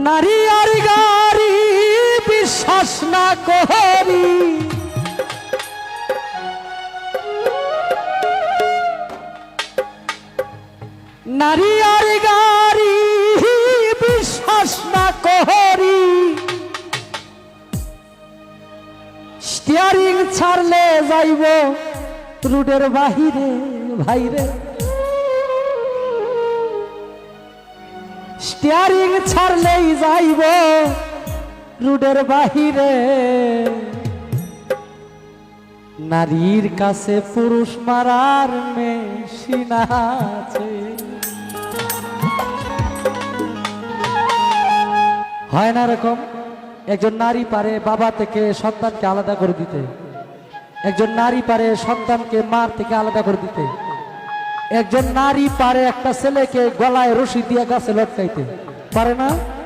নারী আর গাড়ি বিশ্বাস না করি, নারী আর গাড়ি বিশ্বাস না করি, স্টিয়ারিং ছাড়লে যাইব রুডের বাহিরে ভাইরে, স্টিয়ারিং ছাড়লেই যাইব রুডের বাহিরে। নারীর কাছে পুরুষ মারার মেশিন আছে, হয় না এরকম? একজন নারী পারে বাবা থেকে সন্তানকে আলাদা করে দিতে, একজন নারী পারে সন্তানকে মার থেকে আলাদা করে দিতে, একজন নারী পারে একটা ছেলেকে গলায় রশি দিয়ে গাছে লটকাইতে, পারে না?